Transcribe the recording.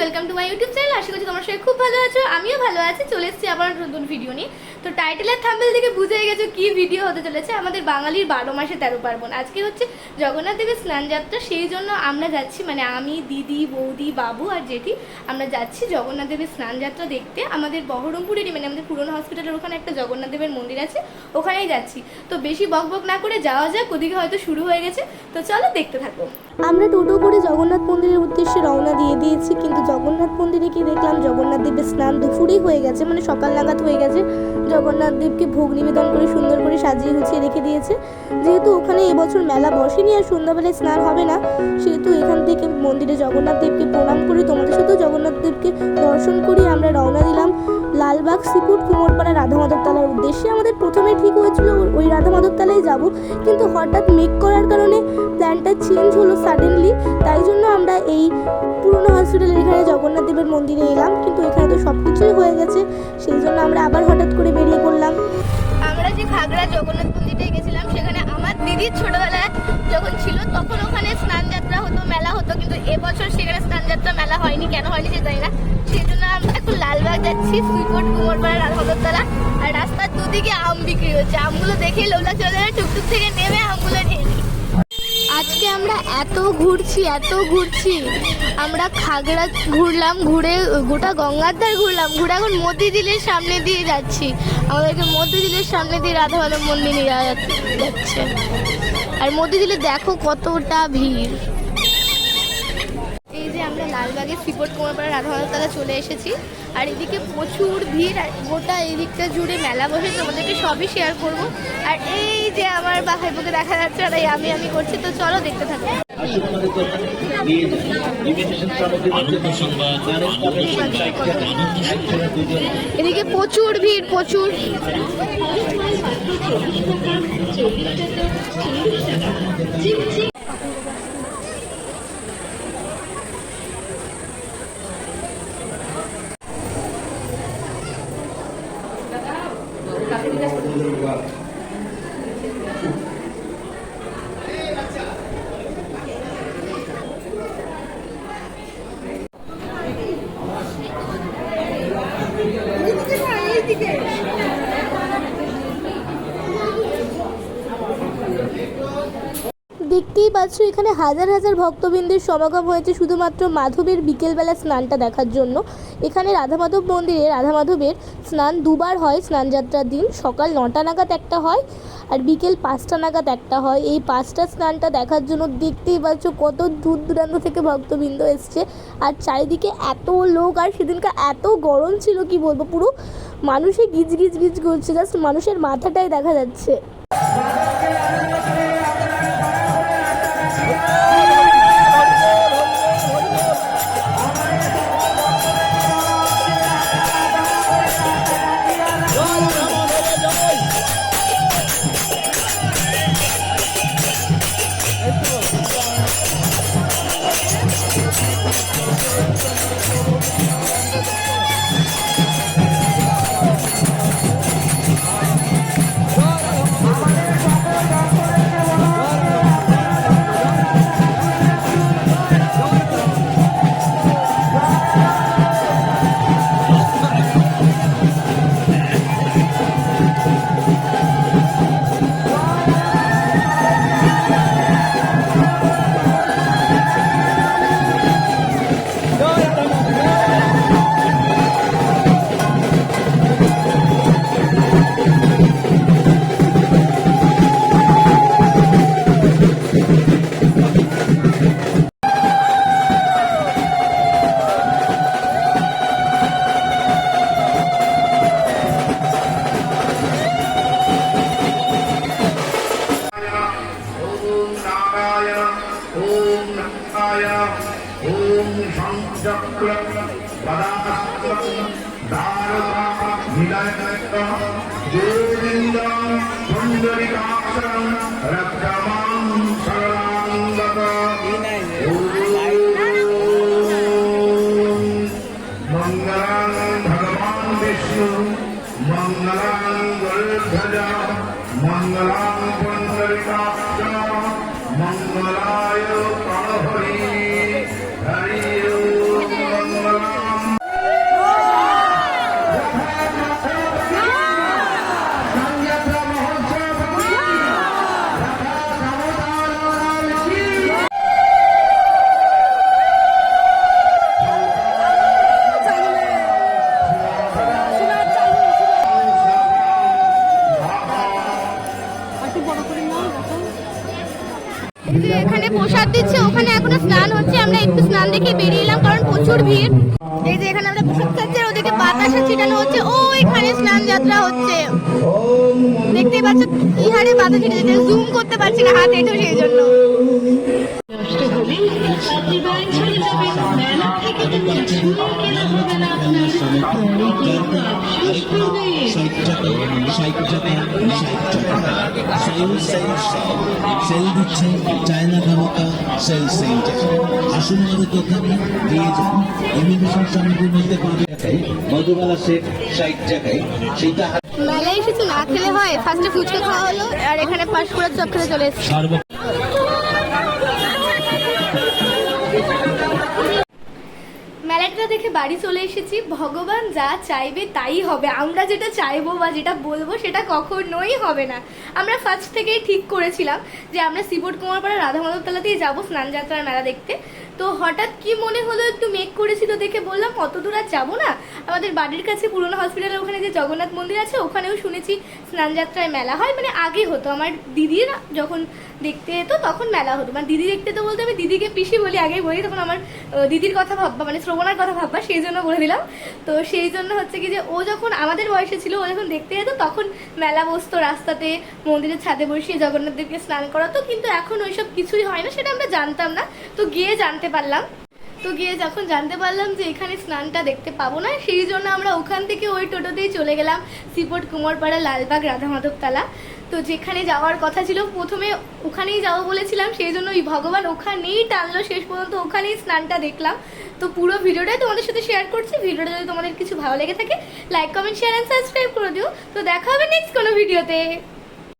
Welcome to my YouTube channel. আশা করছি তোমার সবাই খুব ভালো আছো, আমিও ভালো আছি। চলে এসেছি আবার নতুন ভিডিও নিয়ে। তো টাইটেলের থাম্বনেল থেকে বুঝে গেছো কি ভিডিও হতে চলেছে। আমাদের বাঙালির 12 মাসে 13 পার্বণ। আজকে হচ্ছে জগন্নাথ দেবের স্নান যাত্রা, সেই জন্য আমরা যাচ্ছি, মানে আমি, দিদি, বৌদি, বাবু আর জেঠি আমরা যাচ্ছি জগন্নাথ দেবের স্নান যাত্রা দেখতে। আমাদের বহরমপুরেরই, মানে আমাদের পুরনো হসপিটালের ওখানে একটা জগন্নাথ দেবের মন্দির আছে, ওখানেই যাচ্ছি। তো বেশি বকবক না করে যাওয়া যাক, ওদিকে হয়তো শুরু হয়ে গেছে। তো চলো দেখতে থাকো। আমরা টোটো করে জগন্নাথ মন্দিরের উদ্দেশ্যে রওনা দিয়ে দিয়েছি, কিন্তু জগন্নাথ মন্দিরে গিয়ে দেখলাম জগন্নাথ দেবের স্নান দুপুরেই হয়ে গেছে, মানে সকাল নাগাদ হয়ে গেছে। জগন্নাথ দেবকে ভোগ নিবেদন করে সুন্দর করে সাজিয়ে গুছিয়ে রেখে দিয়েছে। যেহেতু ওখানে এবছর মেলা বসেনি আর সন্ধ্যাবেলায় স্নান হবে না, সেহেতু এখান থেকে মন্দিরে জগন্নাথ দেবকে প্রণাম করে তোমাদের সাথেও জগন্নাথ দেবকে দর্শন করি আমরা রওনা দিলাম লালবাগ সিপুর কুমোরপাড়া রাধা মাধব তলার উদ্দেশ্যে। আমাদের প্রথমে ঠিক হয়েছিল ওই রাধা মাধব তলায় যাবো, কিন্তু হঠাৎ মেঘ করার কারণে প্ল্যানটা চেঞ্জ হলো সাডেনলি। তাই জন্য আমরা এই পুরনো হসপিটালের এখানে জগন্নাথ দেবের মন্দিরে এলাম, কিন্তু এখানে তো সব কিছুই হয়ে গেছে, সেই জন্য আমরা আবার হঠাৎ করে বেরিয়ে পড়লাম। আমরা যে খাগড়া জগন্নাথ মন্দিরে গেছিলাম, সেখানে আমার দিদির ছোটবেলায় যখন ছিল তখন ওখানে স্নান যাত্রা হতো, মেলা হতো, কিন্তু এবছর সেখানে স্নান যাত্রা মেলা হয়নি। কেন হয়নি সে জানি না। সেই জন্য আমরা এখন লালবাগ যাচ্ছি, সুইপোর্ট কুমোরপাড়া রাধামাধবতলা। আর রাস্তার দুদিকে আম বিক্রি হচ্ছে, আমগুলো দেখেই লোভ লাগছে, টুকটুক থেকে নেমে আমগুলো নিয়ে নিই। আজকে আমরা এত ঘুরছি, আমরা খাগড়া ঘুরলাম, ঘুরে গোটা গঙ্গার ধার ঘুরলাম, ঘুরে এখন মতিঝিলের সামনে দিয়ে যাচ্ছি। আমাদেরকে মতিঝিলের সামনে দিয়ে রাধা মাধব মন্দির নিয়ে যাচ্ছে। আর মতিঝিলে দেখো কতটা ভিড়। এই যে আমরা লালবাগের সিপোর্ট কুমোরপাড়া রাধা মাধবতলা চলে এসেছি, আর এদিকে প্রচুর ভিড়, আর গোটা এই দিকটা জুড়ে মেলা বসে, তোমাদেরকে সবই শেয়ার করব। আর এই যে আমার ভাইবোকে দেখা যাচ্ছে, আর আমি করছি। তো চলো দেখতে থাকো। এদিকে প্রচুর ভিড়, প্রচুর। দেখতেই পাচ্ছ এখানে হাজার হাজার ভক্তবৃন্দের সমাগম হয়েছে শুধুমাত্র মাধবের বিকেলবেলা স্নানটা দেখার জন্য। এখানে রাধা মাধব মন্দিরে রাধা মাধবের স্নান দুবার হয় স্নান যাত্রার দিন। সকাল 9টা নাগাদ একটা হয়, আর বিকেল 5টা নাগাদ একটা হয়। এই 5টা স্নানটা দেখার জন্য দেখতেই পাচ্ছ কত দূর দূরান্ত থেকে ভক্তবৃন্দ এসছে, আর চারিদিকে এত লোক। আর সেদিনকে এত গরম ছিল কি বলবো, পুরো মানুষে গিজ গিজ গিজ করছে, জাস্ট মানুষের মাথাটাই দেখা যাচ্ছে। मंगलाय हरि हरि ओम मंगल দিচ্ছে, ওখানে এখনো স্নান হচ্ছে। আমরা একটু স্নান দেখে বেরিয়ে এলাম কারণ প্রচুর ভিড়। এই যে এখানে আমরা প্রসাদ খাচ্ছি আর ওদিকে বাতাসা ছিটানো হচ্ছে, ওইখানে স্নান যাত্রা হচ্ছে। দেখতেই পাচ্ছ কি হারে বাতাস ছিটাচ্ছে, জুম করতে পারছি না হাত এঁটো সেই জন্য। সেল দিচ্ছে চায়না ধামাকা সেল সেন্টার। আসুন আমাদের দোকানে দিয়ে যান। ইমিগ্রেশন সামগ্রীর মধ্যে পাবে মধুবালা সেট 60 টাকায়, সেটা মেলায় এসেছি না খেলে হয়। ফার্স্টে ফুচকা খাওয়া হলো আর এখানে পাঁশকুড়ার চপ খেতে চলে এসেছি। মেলাটা দেখে বাড়ি চলে এসেছি। ভগবান যা চাইবে তাই হবে, আমরা যেটা চাইবো বা যেটা বলবো সেটা কখনোই হবে না। আমরা ফার্স্ট থেকেই ঠিক করেছিলাম যে আমরা শ্রীবোর্ড কুমারপাড়া রাধা মাধবতলাতেই যাবো স্নান যাত্রার মেলা দেখতে। তো হঠাৎ কি মনে হলো, একটু মেঘ করেছিল দেখে বললাম অত দূর আর যাবো না। আমাদের বাড়ির কাছে পুরোনো হসপিটালের ওখানে যে জগন্নাথ মন্দির আছে ওখানেও শুনেছি স্নান যাত্রায় মেলা হয়, মানে আগে হতো। আমার দিদির যখন দেখতে যেত তখন মেলা হতো, মানে দিদি দেখতে তো বলতে আমি দিদিকে পিসি বলি, আগে বলি, তখন আমার দিদির কথা ভাববা মানে শ্রবণার কথা ভাববা, সেই জন্য বলে দিলাম। তো সেই জন্য হচ্ছে কি যে ও যখন আমাদের বয়সে ছিল, ও যখন দেখতে যেত তখন মেলা বসতো রাস্তাতে, মন্দিরের ছাদে বসিয়ে জগন্নাথ দেবকে স্নান করাতো। কিন্তু এখন ওইসব কিছুই হয় না, সেটা আমরা জানতাম না। তো গিয়ে জানতে পারলাম। তো গিয়ে যখন জানতে পারলাম যে এখানে স্নানটা দেখতে পাবো না, সেই জন্য আমরা ওখান থেকে ওই টোটোতেই চলে গেলাম শ্রীবোর্ড কুমারপাড়া লালবাগ রাধা মাধবতলা। তো যেখানে যাওয়ার কথা ছিল প্রথমে ওখানেই যাবো বলেছিলাম, সেই জন্য ওই ভগবান ওখানেই টানলো, শেষ পর্যন্ত ওখানেই স্নানটা দেখলাম। তো পুরো ভিডিওটাই তোমাদের সাথে শেয়ার করছি। ভিডিওটা যদি তোমাদের কিছু ভালো লেগে থাকে like comment share and subscribe করে দিও। তো দেখা হবে নেক্সট কোনো ভিডিওতে।